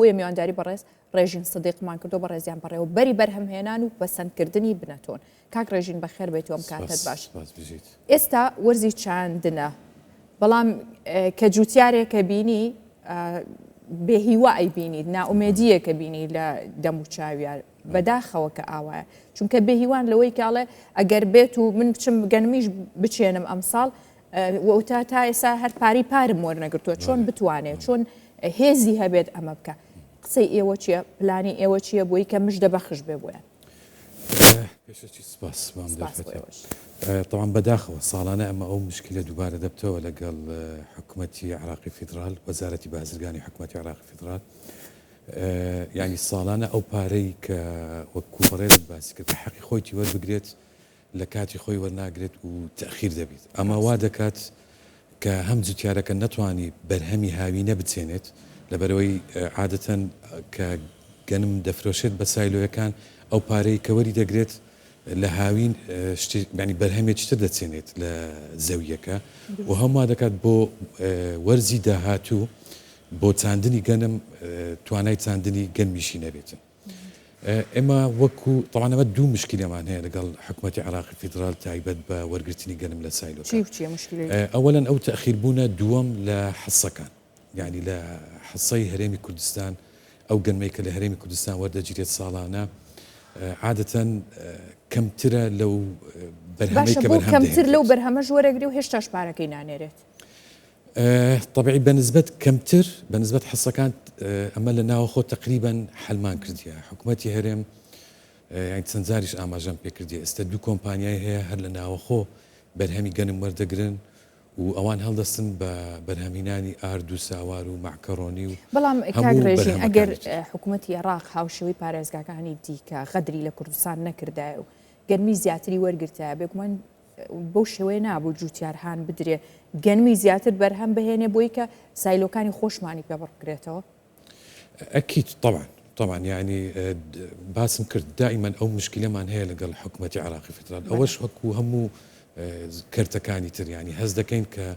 بۆیە میوانداری بەڕێز ڕێژین سدیقمان کردو بە ڕێزیان بەڕێوە بەری بەرهەمهێنان و بەسەندکردنی بنەتۆن. کاک ڕێژین بەخێر بێتەوەم کاتت باش. ئێستا وەرزی چاندنە، بەڵام کە جوتیارێکە بینی بێهیوا ئەیبینیت، ناومێدیەکە بینی لە دەم و چاویار بەداخەوە کە ئاوایە، چونکە بێهیوان لەوەی کاڵێ ئەگەر بێت و من بچم گەنمیش بچێنم ئەمساڵ وەوتا تا ئێستا هەر پارم وەرنەگرتووە، چۆن بتوانێت چۆن هێزی هەبێت ئەمە بکە. قسەی ئێوە چییە؟ پلانی ئێوە چییە بۆی کە مژدە بەخش بێ بۆیان؟ پێشەکی سپاس طبعا بەداخەوە ساڵانە ئەمە ئەو مشکلە دووبارە دەبتەوە لەگەڵ حکوومەتی عراقی فیدرال، وەزارەتی بازرگانی حکوومەتی عراقی فیدرال. یعنی ساڵانە ئەو پارەی کە وەکو بەڕێز باسی کرد حەقی خۆیتی وەربگرێت لە کاتی خۆی وەرناگرێت و تەخیر دەبێت. ئەمە وا دەکات کە هەم جوتیارەکە نەتوانی بەرهەمی هاوینە بچێنێت لەبەرەوەی عادەتەن کە گەنم دەفرۆشێت بە سایلۆیەکان ئەو پارەی کەوەری دەگرێت لە هاوین ینی بەرهەمێکی تر دەچێنێت لە زەویەکە و هەموا دەکات بۆ وەرزی داهاتوو بۆ چاندنی گەنم توانای چاندنی گەنمیشی نەبێتن. ئێمە وەکو تەوانەوە دوو مشکلەمان هەیە لەگەڵ حکوومەتی عراقی فیدرال تایبەت بە وەرگرتنی گەنم لە سایلۆکە. ئەوەلەن ئەو تەخیربوونە دووەم لە حەسەکان، یعنی لە حەسەی هەرێمی کوردستان ئەو گەنمەی کە لە هەرێمی کوردستان وەردەگیرێت ساڵانە عادەتەن کەمترە لەو بەرهەمەی کە کەمتر لەو بەرهەمە وەرەگری و هێشتاش پارەکەی نانێرێت. طبعی بەنسبەت کەمتر بەنسبەت حەسەکان ئەمە لە ناوەخۆ تقریبا حەلمان کردیە. حکوومەتی هەرێم یان چەند جاریش ئاماژەم پێکردی ئێستا دوو کۆمپانیای هەیە هەر لە ناوەخۆ بەرهەمی گەنم وەردەگرن و ئەوان هەڵدەستن بە بەرهەمینانی ئارد و ساوار و معکەڕۆنی و بەڵام کاگڕێژین ئەگەر حکوومەتی عێراق هاوشێوەی پارێزگاکانی دیکە غەدری لە کوردستان نەکردایە و گەنمی زیاتری وەرگرتایە بێگومان بەو شێوەیە نابوو جوتیارهان بدرێ گەنمی زیاتر بەرهەم بهێنێ بۆی کە سایلۆکانی خۆشمانی پێ بڕگرێتەوە. ئەکید طبعا يعني باسم کرد دائما ئەو مشکلەمان هەیە لەگەڵ حکوومەتی عراقی فیدرال ئەوەش وەکو هەموو کەرتەکانی تر، ینی هەز دەکەین کە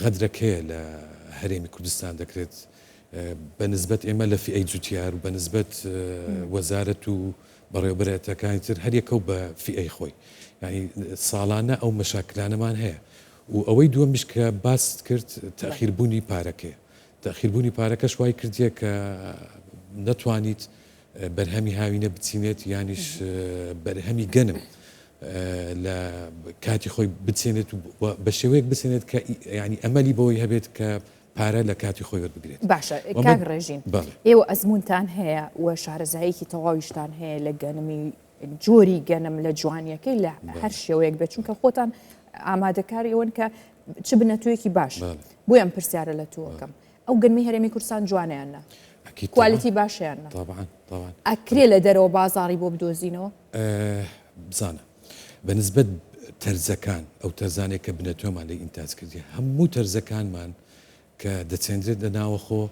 غەدرەکەیە لە هەرێمی کوردستان دەکرێت بەنسبەت ئێمە لە فئەی جوتیار و بەنسبەت وەزارەت و بەڕێوەبەرەتەکانی تر هەریەکە و بە فئەی خۆی، ینی ساڵانە ئەو مەشاکلانەمان هەیە و ئەوەی دووەمیش کە باست کرد تەخیربوونی پارەکەیە. تەخیربوونی پارەکەش وای کردیە کە نەتوانیت بەرهەمی هاوینە بچینێت یانیش بەرهەمی گەنم لە کاتی خۆی بچێنێت و بە شێوەیەک بچێنێت کە ینی ئەمەلی بەوەی هەبێت کە پارە لە کاتی خۆی وەربگرێت. باشە کاک ڕێژین ئێوە ئەزمونتان هەیە و شارەزاییەکی تەواویشتان هەیە لە گەنمی جۆری گەنم لە جوانیەکەی لە هەر شێوەیەک بێت چونکە خۆتان ئامادەکاری ئەوەن کە چ بنەتوەیەکی باش بۆیان پرسیارە لە تۆکەم ئەو گەنمی هەرێمی کوردستان جوانیانە کوالیتی باشیانە ئەکرێ لە دەرەوە بازاڕی بۆ بدۆزینەوە بزانە بەنسبەت تەرزەکان ئەو تەرزانێک کە بنەتۆمان لە ئینتاج کردی هەموو تەرزەکانمان کە دەچێنرێت لە ناوەخۆ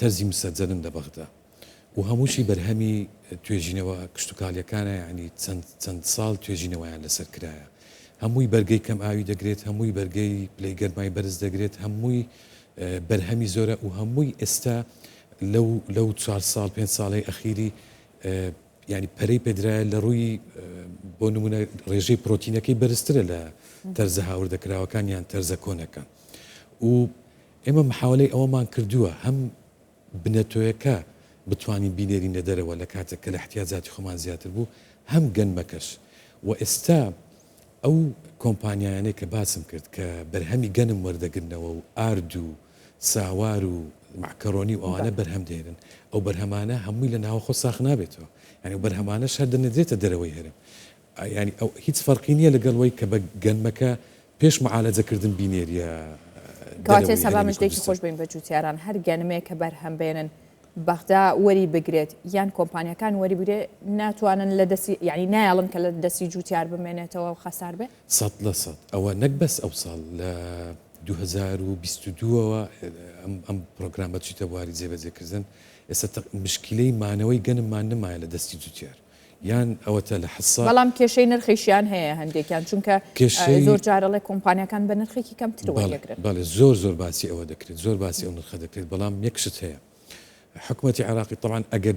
تەرزی مسەجەلن لە بەغدا و هەمووشی بەرهەمی توێژینەوە کشتتوکالیەکانە ینی چەند ساڵ توێژینەوەیان لەسەر کرایە. هەمووی بەرگەی کەم ئاوی دەگرێت، هەمووی بەرگەی پلەی گەرمای بەرز دەگرێت، هەمووی بەرهەمی زۆرە و هەمووی ئێستا لەو 4 ساڵ 5 ساڵی ئەخیری ینی پەرەی پێدرایە لە ڕووی بۆ نمونە ڕێژەی پرۆتینەکەی بەرزترە لە تەرزە هاوردەکراوەکان یان تەرزە کۆنەکان و ئێمە محاولەی ئەوەمان کردووە هەم بنەتۆیەکە بتوانین بینێرینە دەرەوە لە کاتێک کە لە احتیاجاتی خۆمان زیاتر بوو هەم گەنمەکەش و ئێستا ئەو کۆمپانیایانەی کە باسم کرد کە بەرهەمی گەنم وەردەگرنەوە و ئارد و ساوار و معکەڕۆنی و ئەوانە بەرهەم دێنن ئەو بەرهەمانە هەمووی لە ناوەخۆ ساخ نابێتەوە، ینی بەرهەمانەش هەر دەنێدرێتە دەرەوەی هەرێم، ینی ئەو هیچ فەرقی نییە لەگەڵەوەی کە بە گەنمەکە پێش معالەجەکردن بینێریە. کاتێ سەبا مژدەیەکی خۆش بین بە جوتیاران هەر گەنمەیە کە بەرهەم بێنن بەغدا وەری بگرێت یان کۆمپانیەکان وەری بگرێت ناتوانن لە دەستی ینی نایڵن کە لە دەستی جوتیار بمێنێتەوە و خەسار بێت 100% ئەوە نەک بەس ئەو ساڵ لە 2022ەوە ئەم پرۆگرامە چیتە بواری جێبەجێکردن ئێستا مشکلەی مانەوەی گەنممان نمایە لە دەستی جوتیار یان ئەوەتە لە حسا بەڵام کێشەی نرخیشیان هەیە هەندێکیان چونکە زۆر جارەڵێ کۆمپانیەکان بە نرخێکی کەمتر وەرگرن. بەڵێ زۆر باسی ئەوە دەکرێت زۆر باسی ئەو نرخە دەکرێت بەڵام یەکشت هەیە حکوومەتی عراقی طبعا ئەگەر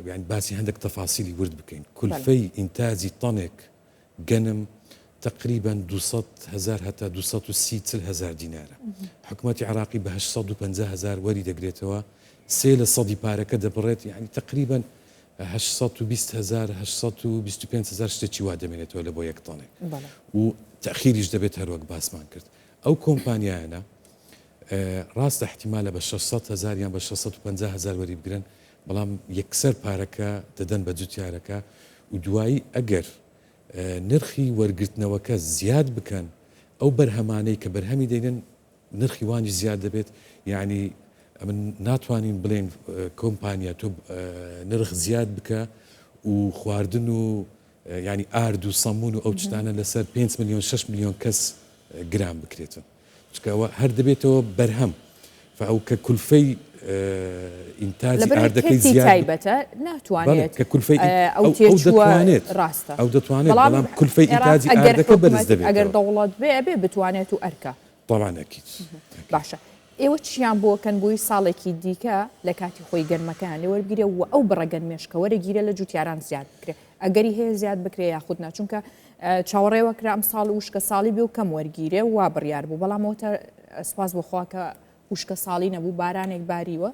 يعني باسی هەندێک تەفاسیلی ورد بکەین کولفەی ئینتاجی تەنێک گەنم تقريبا 200,000 حتى 230,000 دینارە حکوومەتی عراقی بە 850,000 وەری دەگرێتەوە سێ لە سەدی پارەکە دەبڕێت يعني تقريبا 820,000 825,000 شتێکی وا دەمێنێتەوە لە بۆ یەک تەنێک و تەخیریش دەبێت هەروەک باسمان کرد ئەو کۆمپانیایانە ڕاستە احتیمالە بە 600,000 یان بە 650,000 وەری بگرن بەڵام یەکسەر پارەکە دەدەن بە جوتیارەکە و دوایی ئەگەر نرخی وەرگرتنەوەکە زیاد بکەن ئەو بەرهەمانەی کە بەرهەمی دەینن نرخی وانی زیاد دەبێت یعنی من ناتوانین بڵێن کۆمپانیا تۆ نرخ زیاد بکە و خواردن و ینی ئارد و سەمون و ئەو شتانە لەسەر 5 میلیۆن 6 میلیۆن کەس گران بکرێتن چکەوە هەر دەبێتەوە بەرهەم ئەو کە کولفەی ئینتاجی ئاردەکەی زیادبەتە ناتوانێت کە کولفەی ئەو دەتوانێت ڕاستە ئەو دەتوانێت بەڵام کولفەی ئینتاجی ئاردەکە بەرز دەبێت ئەگەر دەوڵەت بێ بتوانێت و ئەرکە طبعا ئەکید باشە ئێوە چیان بۆکەن بووی ساڵێکی دیکە لە کاتی خۆی گەنمەکان لێوەرگیرێ و ئەو بڕەگەن مێشکە وەرەگیرە لە جوتیاران زیاد بکرێت ئەگەری هەیە زیاد بکرێ یاخود ناچونکە چاوەڕێوەکرا ئەم ساڵ وشکە ساڵی بێ و کەم وەرگیرێ و وا بڕیار بوو بەڵام ئەوتە سپاس بخواکە وشکە ساڵی نەبوو بارانێک باریوە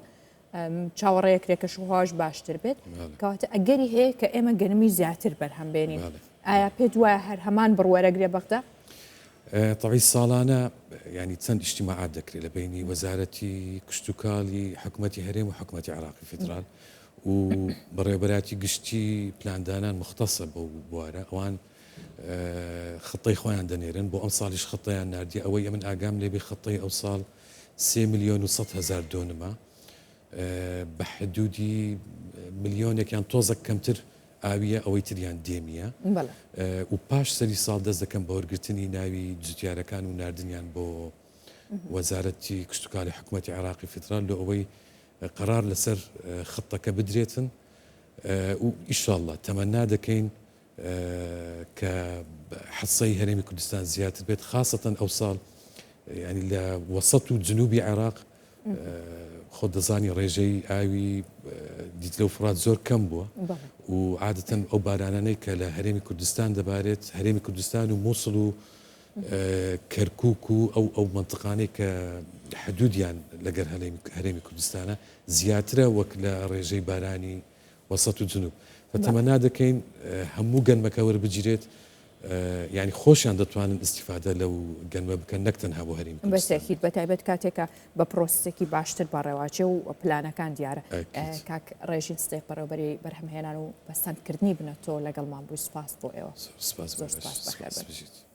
چاوەڕێیەکرێکە شوهاش باشتر بێت کەواتە ئەگەری هەیە کە ئێمە گەنمی زیاتر بەرهەم بێنین ئایا پێت وایە هەر هەمان بڕوەرەگرێ بەغدا؟ طبعی ساڵانە ینی چەند ئیجتیماعات دەکرێت لە بینی وەزارەتی کشتتوکاڵی حکوومەتی هەرێم و حکوومەتی عراقی فدرال و بەڕێوەبەراتی گشتی پلاندانان مختصە بۆ بوارە ئەوان خطەی خۆیان دەنێرن بۆ ئەم ساڵیش خطەیان نردی ئەوەی من ئاگام لێبێ خطەی ئەو ساڵ 3 میلیۆن و 100,000 دۆنمە بە حدودی ملیۆنێکیان تۆزە کەمتر ئاویە ئەوەی تریان دێمیە و پاش سەری ساڵ دەست دەکەم بە وەرگرتنی ناوی جوتیارەکان و نردنیان بۆ وەزارەتی کشتتوکاڵی حکوومەتی عراقی فدرال لە ئەوەی قرار لەسەر خطەکە بدرێتن و ئیشاءالله تەمەنا دەکەین کە حسەی هەرێمی کوردستان زیاتر بێت خاصەتەن ئەو ساڵ ینی لە وەسەط و جنوبی عێراق خۆ دەزانی ڕێژەی ئاوی دیت لەو فرات زۆر کەم بووە و عادەتەن ئەو بارانانەی کە لە هەرێمی کوردستان دەبارێت هەرێمی کوردستان و مووسڵ و کەرکووک و ئەو منطقانەی کە حدودیان لەگەر هەرێمی کوردستانە زیاترە وەک لە ڕێژەی بارانی وەسەط و جنوب فتەمەنا دەکەین هەموو گەنمەکە وەربگیرێت ینی خۆشیان دەتوانن ئیسیفادە لەو گەنمە بکەن نەکتەنها بۆ هەرێمی بەسێکیت بەتایبەت کاتێکە بە پرۆسێکی باشتر بەڕێواچێ و پلانەکان دیارە کاک ڕێژین ستێک بەڕێوەبەری بەرهەمهێنان و بەسەندکردنی بنەتۆ لەگەڵمان بووی سپاس بۆ ئێوە سپاس بەخێر بێت.